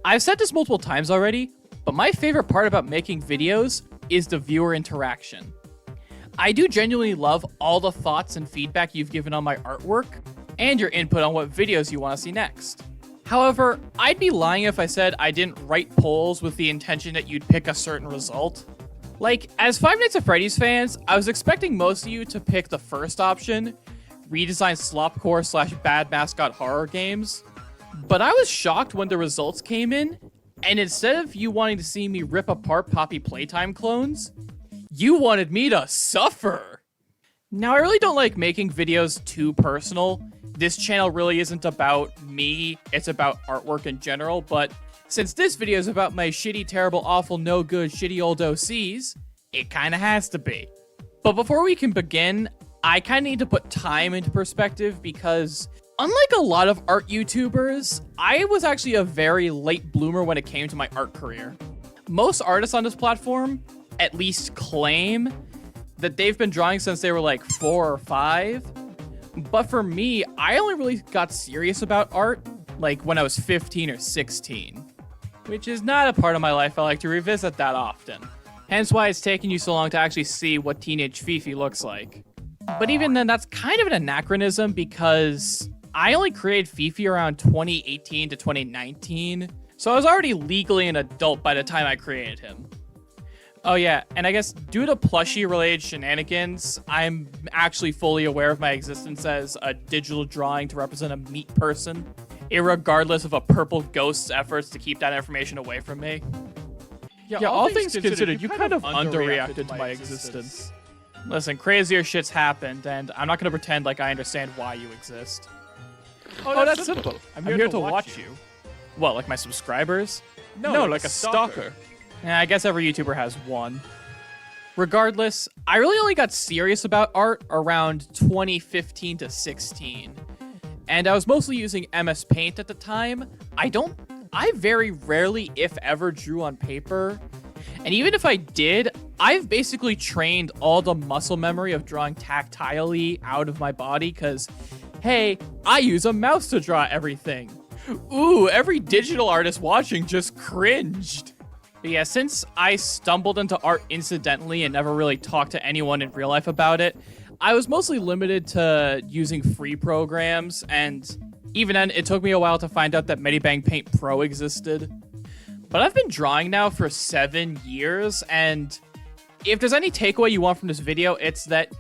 I've said this multiple times already, but my favorite part about making videos is the viewer interaction. I do genuinely love all the thoughts and feedback you've given on my artwork, and your input on what videos you want to see next. However, I'd be lying if I said I didn't write polls with the intention that you'd pick a certain result. Like, as Five Nights at Freddy's fans, I was expecting most of you to pick the first option, redesign slopcore / bad mascot horror games. But I was shocked when the results came in, and instead of you wanting to see me rip apart Poppy Playtime clones, you wanted me to suffer. Now, I really don't like making videos too personal. This channel really isn't about me, it's about artwork in general, but since this video is about my shitty, terrible, awful, no good, shitty old OCs, it kinda has to be. But before we can begin, I kinda need to put time into perspective because unlike a lot of art YouTubers, I was actually a very late bloomer when it came to my art career. Most artists on this platform at least claim that they've been drawing since they were like 4 or 5. But for me, I only really got serious about art like when I was 15 or 16. Which is not a part of my life I like to revisit that often. Hence why it's taken you so long to actually see what teenage Fifi looks like. But even then, that's kind of an anachronism because I only created Fifi around 2018 to 2019, so I was already legally an adult by the time I created him. Oh yeah, and I guess due to plushie-related shenanigans, I'm actually fully aware of my existence as a digital drawing to represent a meat person, irregardless of a purple ghost's efforts to keep that information away from me. Yeah, all things considered, you kind of underreacted to my existence. Listen, crazier shit's happened, and I'm not gonna pretend like I understand why you exist. Oh, that's simple. I'm here to watch you. What, like my subscribers? No, like a stalker. Yeah, I guess every YouTuber has one. Regardless, I really only got serious about art around 2015 to 16. And I was mostly using MS Paint at the time. I very rarely, if ever, drew on paper. And even if I did, I've basically trained all the muscle memory of drawing tactilely out of my body because, hey, I use a mouse to draw everything. Ooh, every digital artist watching just cringed. But yeah, since I stumbled into art incidentally and never really talked to anyone in real life about it, I was mostly limited to using free programs, and even then, it took me a while to find out that Medibang Paint Pro existed. But I've been drawing now for 7 years, and if there's any takeaway you want from this video, it's that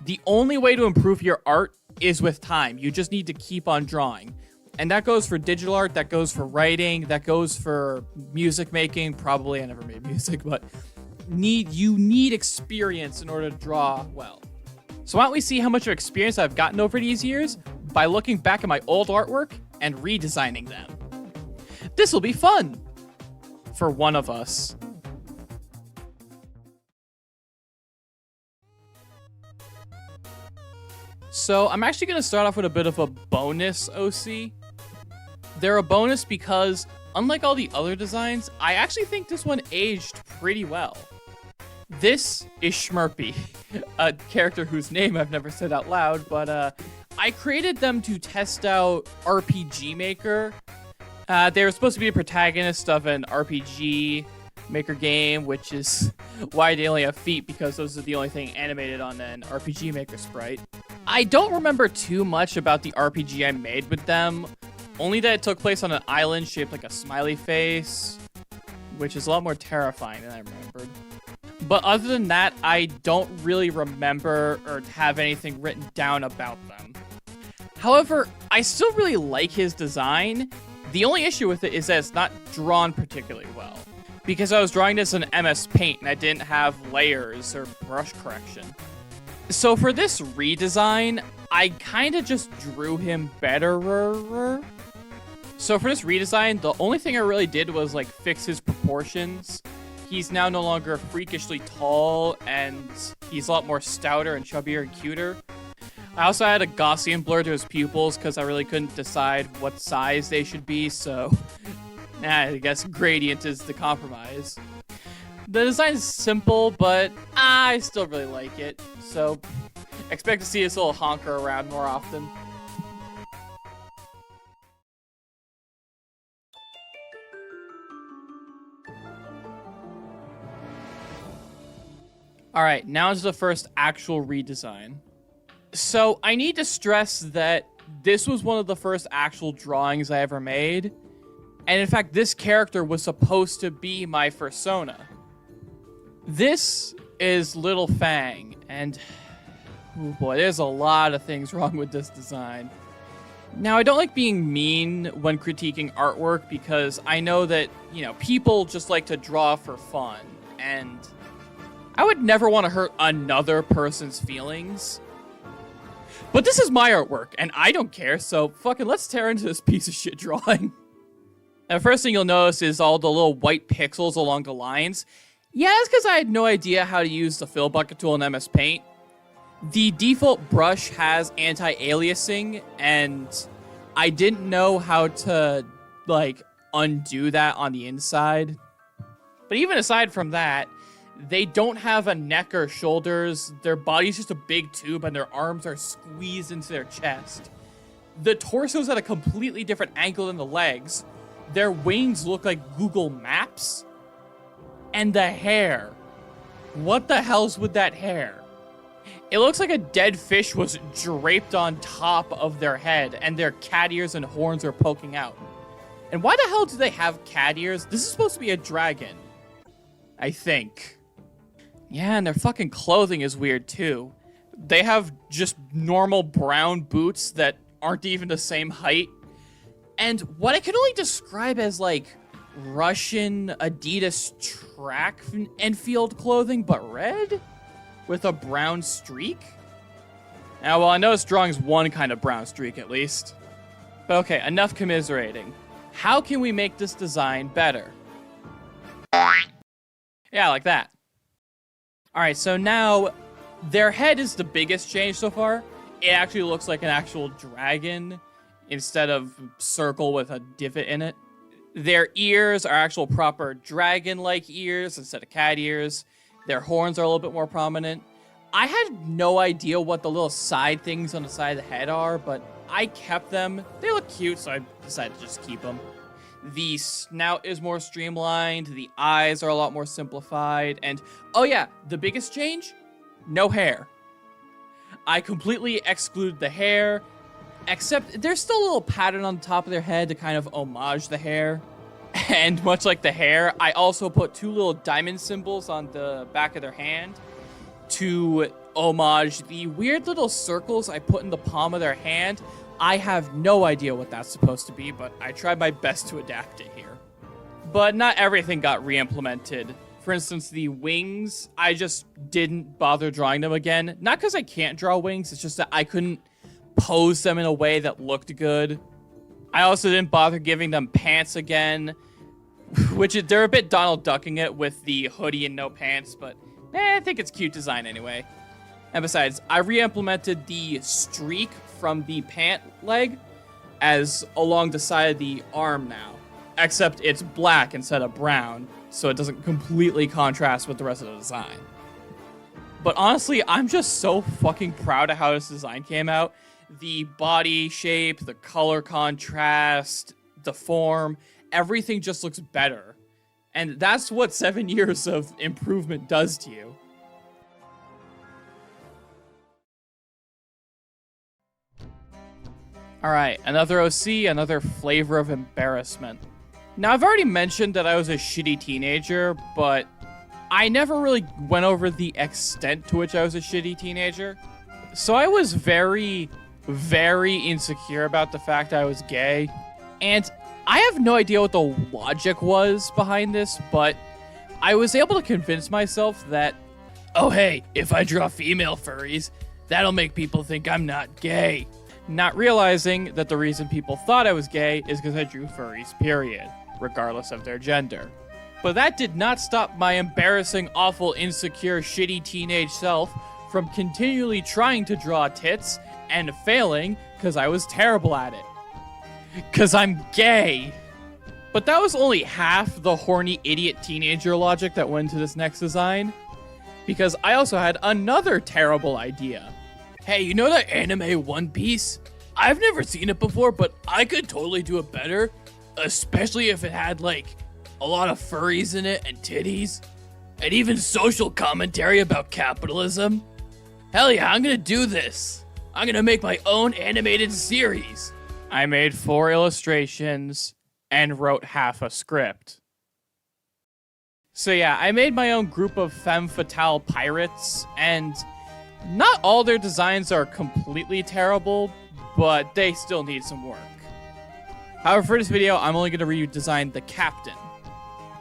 the only way to improve your art is with time. You just need to keep on drawing. And that goes for digital art, that goes for writing, that goes for music making. Probably I never made music, but you need experience in order to draw well. So why don't we see how much of experience I've gotten over these years by looking back at my old artwork and redesigning them. This will be fun! For one of us. So I'm actually going to start off with a bit of a bonus OC. They're a bonus because, unlike all the other designs, I actually think this one aged pretty well. This is Schmurpy, a character whose name I've never said out loud, but I created them to test out RPG Maker. They were supposed to be a protagonist of an RPG Maker game, which is why they only have feet, because those are the only thing animated on an RPG Maker sprite. I don't remember too much about the RPG I made with them, only that it took place on an island shaped like a smiley face, which is a lot more terrifying than I remembered. But other than that, I don't really remember or have anything written down about them. However, I still really like his design. The only issue with it is that it's not drawn particularly well, because I was drawing this in MS Paint and I didn't have layers or brush correction. So for this redesign, I kind of just drew him better. So for this redesign, the only thing I really did was like fix his proportions. He's now no longer freakishly tall, and he's a lot more stouter and chubbier and cuter. I also had a Gaussian blur to his pupils because I really couldn't decide what size they should be, so I guess gradient is the compromise. The design is simple, but I still really like it, so expect to see this little honker around more often. . All right, now is the first actual redesign. So I need to stress that this was one of the first actual drawings I ever made. And in fact, this character was supposed to be my persona. This is Little Fang, and oh boy, there's a lot of things wrong with this design. Now, I don't like being mean when critiquing artwork because I know that, people just like to draw for fun, and I would never want to hurt another person's feelings. But this is my artwork, and I don't care, so fucking let's tear into this piece of shit drawing. And the first thing you'll notice is all the little white pixels along the lines. Yeah, that's because I had no idea how to use the fill bucket tool in MS Paint. The default brush has anti-aliasing, and I didn't know how to, undo that on the inside. But even aside from that, they don't have a neck or shoulders. Their body's just a big tube, and their arms are squeezed into their chest. The torso's at a completely different angle than the legs. Their wings look like Google Maps. And the hair. What the hell's with that hair? It looks like a dead fish was draped on top of their head, and their cat ears and horns are poking out. And why the hell do they have cat ears? This is supposed to be a dragon. I think. Yeah, and their fucking clothing is weird too. They have just normal brown boots that aren't even the same height. And what I can only describe as Russian Adidas track and field clothing, but red? With a brown streak? Now, well, I know this drawing's one kind of brown streak at least. But okay, enough commiserating. How can we make this design better? Yeah, like that. Alright, so now, their head is the biggest change so far. It actually looks like an actual dragon instead of circle with a divot in it. Their ears are actual proper dragon-like ears instead of cat ears. Their horns are a little bit more prominent. I had no idea what the little side things on the side of the head are, but I kept them. They look cute, so I decided to just keep them. The snout is more streamlined, the eyes are a lot more simplified, and oh yeah, the biggest change? No hair. I completely exclude the hair, except there's still a little pattern on the top of their head to kind of homage the hair. And much like the hair, I also put two little diamond symbols on the back of their hand to homage the weird little circles I put in the palm of their hand. I have no idea what that's supposed to be, but I tried my best to adapt it here. But not everything got re-implemented. For instance, the wings, I just didn't bother drawing them again. Not because I can't draw wings, it's just that I couldn't pose them in a way that looked good. I also didn't bother giving them pants again, they're a bit Donald Ducking it with the hoodie and no pants, but I think it's cute design anyway. And besides, I re-implemented the streak from the pant leg as along the side of the arm now, except it's black instead of brown, so it doesn't completely contrast with the rest of the design. But honestly, I'm just so fucking proud of how this design came out. The body shape, the color contrast, the form, everything just looks better. And that's what 7 years of improvement does to you. Alright, another OC, another flavor of embarrassment. Now, I've already mentioned that I was a shitty teenager, but I never really went over the extent to which I was a shitty teenager. So I was very insecure about the fact I was gay. And I have no idea what the logic was behind this, but I was able to convince myself that, oh hey, if I draw female furries, that'll make people think I'm not gay. Not realizing that the reason people thought I was gay is because I drew furries, period, regardless of their gender. But that did not stop my embarrassing, awful, insecure, shitty teenage self from continually trying to draw tits and failing because I was terrible at it. Because I'm gay. But that was only half the horny idiot teenager logic that went into this next design. Because I also had another terrible idea. Hey, you know that anime One Piece? I've never seen it before, but I could totally do it better. Especially if it had, like, a lot of furries in it and titties. and even social commentary about capitalism. Hell yeah, I'm gonna do this. I'm gonna make my own animated series. I made 4 illustrations and wrote half a script. So yeah, I made my own group of femme fatale pirates, and not all their designs are completely terrible, but they still need some work. However, for this video, I'm only going to redesign the captain.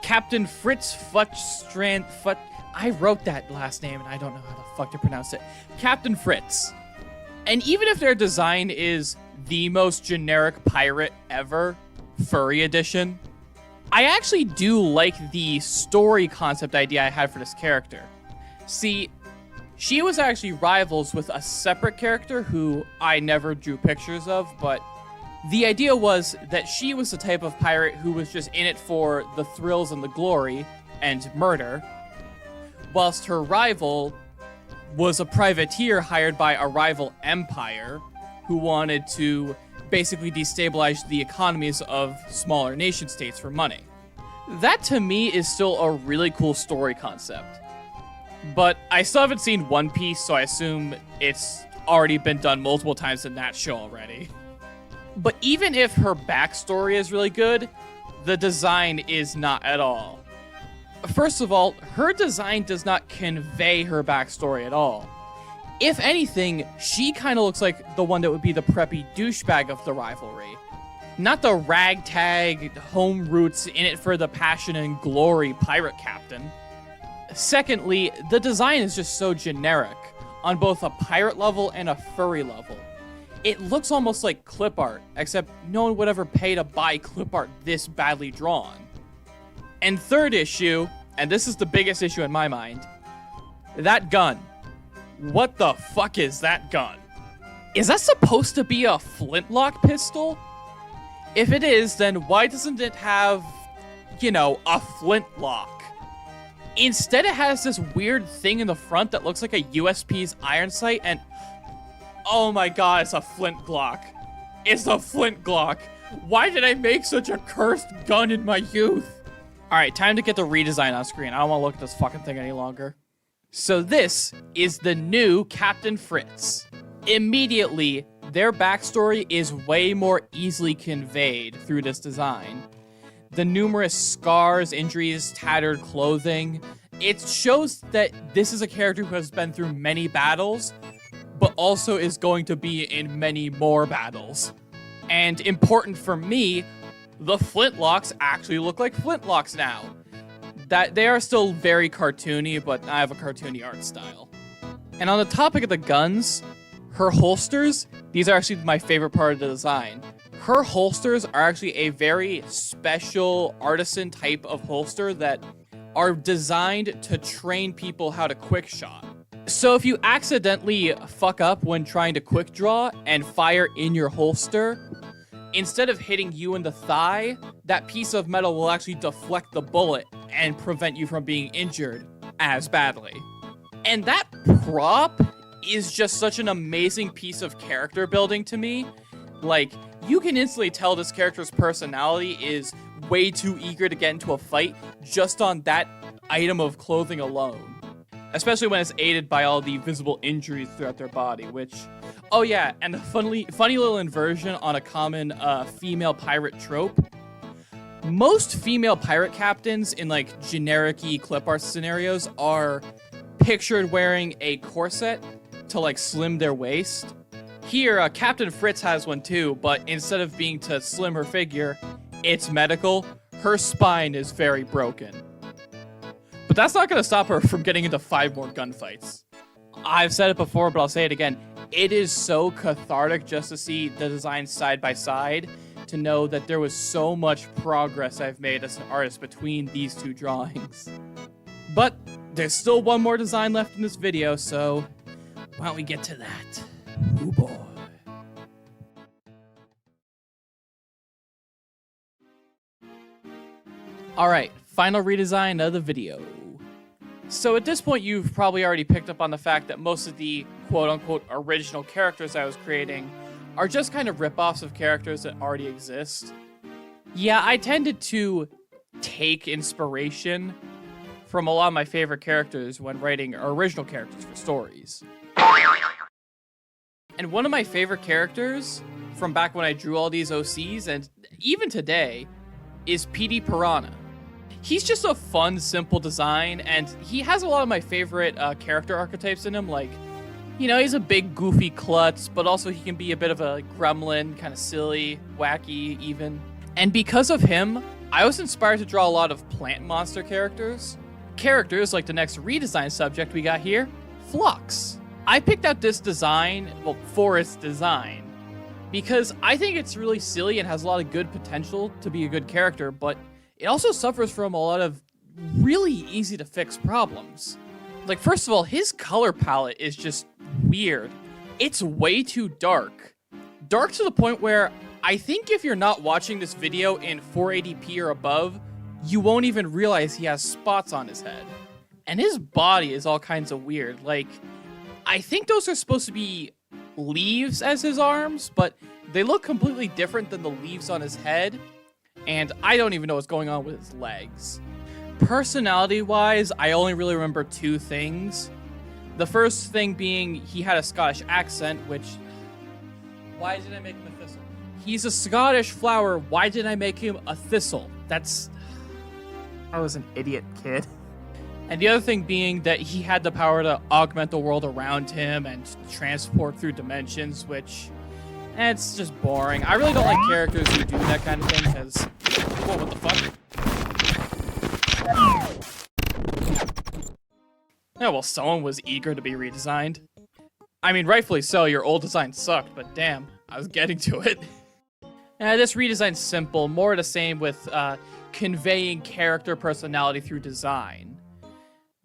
Captain Fritz Futstrand... I wrote that last name, and I don't know how the fuck to pronounce it. Captain Fritz. And even if their design is the most generic pirate ever, furry edition, I actually do like the story concept idea I had for this character. See, she was actually rivals with a separate character who I never drew pictures of, but the idea was that she was the type of pirate who was just in it for the thrills and the glory and murder, whilst her rival was a privateer hired by a rival empire who wanted to basically destabilize the economies of smaller nation states for money. That to me is still a really cool story concept. But I still haven't seen One Piece, so I assume it's already been done multiple times in that show already. But even if her backstory is really good, the design is not at all. First of all, her design does not convey her backstory at all. If anything, she kind of looks like the one that would be the preppy douchebag of the rivalry. Not the ragtag, home roots, in it for the passion and glory pirate captain. Secondly, the design is just so generic, on both a pirate level and a furry level. It looks almost like clip art, except no one would ever pay to buy clip art this badly drawn. And third issue, and this is the biggest issue in my mind, that gun. What the fuck is that gun? Is that supposed to be a flintlock pistol? If it is, then why doesn't it have, a flintlock? Instead, it has this weird thing in the front that looks like a USP's iron sight, and oh my god, it's a flint glock. It's a flint glock. Why did I make such a cursed gun in my youth? Alright, time to get the redesign on screen. I don't want to look at this fucking thing any longer. So this is the new Captain Fritz. Immediately, their backstory is way more easily conveyed through this design. The numerous scars, injuries, tattered clothing, it shows that this is a character who has been through many battles, but also is going to be in many more battles. And important for me, the flintlocks actually look like flintlocks now. That they are still very cartoony, but I have a cartoony art style. And on the topic of the guns, her holsters, these are actually my favorite part of the design. Her holsters are actually a very special artisan type of holster that are designed to train people how to quick shot. So if you accidentally fuck up when trying to quick draw and fire in your holster, instead of hitting you in the thigh, that piece of metal will actually deflect the bullet and prevent you from being injured as badly. And that prop is just such an amazing piece of character building to me. Like, you can instantly tell this character's personality is way too eager to get into a fight just on that item of clothing alone. Especially when it's aided by all the visible injuries throughout their body, which... Oh yeah, and a funny little inversion on a common female pirate trope. Most female pirate captains in like generic-y clip art scenarios are pictured wearing a corset to like slim their waist. Here, Captain Fritz has one too, but instead of being to slim her figure, it's medical. Her spine is very broken. But that's not going to stop her from getting into 5 more gunfights. I've said it before, but I'll say it again. It is so cathartic just to see the designs side by side, to know that there was so much progress I've made as an artist between these 2 drawings. But there's still one more design left in this video, so why don't we get to that? Ooh boy. Alright, final redesign of the video. So at this point, you've probably already picked up on the fact that most of the quote-unquote original characters I was creating are just kind of rip-offs of characters that already exist. Yeah, I tended to take inspiration from a lot of my favorite characters when writing original characters for stories. And one of my favorite characters from back when I drew all these OCs, and even today, is PD Piranha. He's just a fun, simple design, and he has a lot of my favorite character archetypes in him, like, you know, he's a big, goofy klutz, but also he can be a bit of a gremlin, kind of silly, wacky, even. And because of him, I was inspired to draw a lot of plant monster characters. Characters like the next redesign subject we got here, Flux. I picked out this design, well, for its design, because I think it's really silly and has a lot of good potential to be a good character, but it also suffers from a lot of really easy to fix problems. Like, first of all, his color palette is just weird. It's way too dark. Dark to the point where I think if you're not watching this video in 480p or above, you won't even realize he has spots on his head. And his body is all kinds of weird. Like, I think those are supposed to be leaves as his arms, but they look completely different than the leaves on his head, and I don't even know what's going on with his legs. Personality-wise, I only really remember two things. The first thing being he had a Scottish accent, which... Why did I make him a thistle? He's a Scottish flower, why did I make him a thistle? I was an idiot kid. And the other thing being that he had the power to augment the world around him and transport through dimensions, which, it's just boring. I really don't like characters who do that kind of thing, because, whoa, what the fuck? Yeah, well, someone was eager to be redesigned. I mean, rightfully so, your old design sucked, but damn, I was getting to it. This redesign's simple, more the same with conveying character personality through design.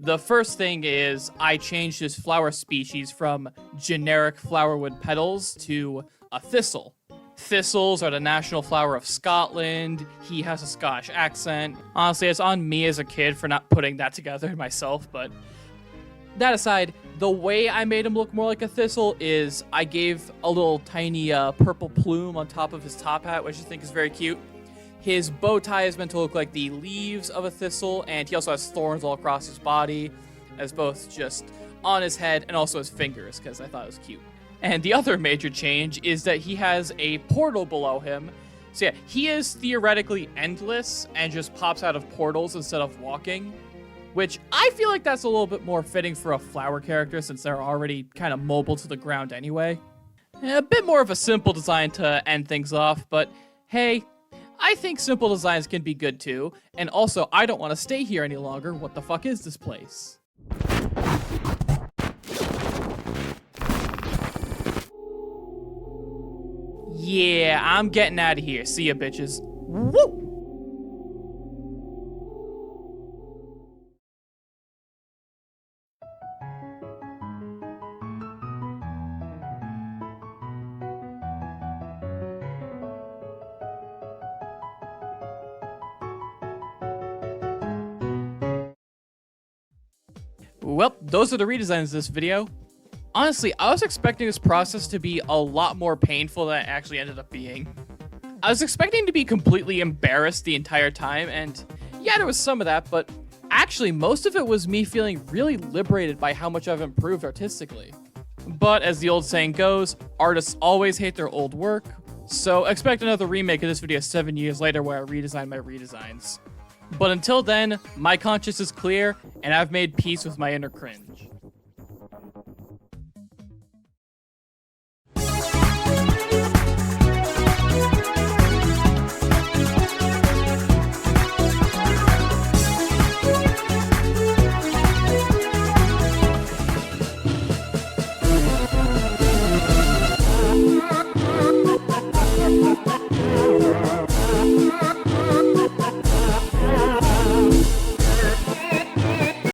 The first thing is I changed his flower species from generic flowerwood petals to a thistle. Thistles are the national flower of Scotland. He has a Scottish accent. Honestly, it's on me as a kid for not putting that together myself, but that aside, the way I made him look more like a thistle is I gave a little tiny purple plume on top of his top hat, which I think is very cute. His bow tie is meant to look like the leaves of a thistle, and he also has thorns all across his body, as both just on his head and also his fingers, because I thought it was cute. And the other major change is that he has a portal below him. So yeah, he is theoretically endless and just pops out of portals instead of walking, which I feel like that's a little bit more fitting for a flower character since they're already kind of mobile to the ground anyway. A bit more of a simple design to end things off, but hey, I think simple designs can be good too, and also I don't want to stay here any longer. What the fuck is this place? Yeah, I'm getting out of here. See ya, bitches. Woo! Well, those are the redesigns of this video. Honestly, I was expecting this process to be a lot more painful than it actually ended up being. I was expecting to be completely embarrassed the entire time, and yeah, there was some of that, but actually most of it was me feeling really liberated by how much I've improved artistically. But as the old saying goes, artists always hate their old work, so expect another remake of this video 7 years later where I redesign my redesigns. But until then, my conscience is clear, and I've made peace with my inner cringe.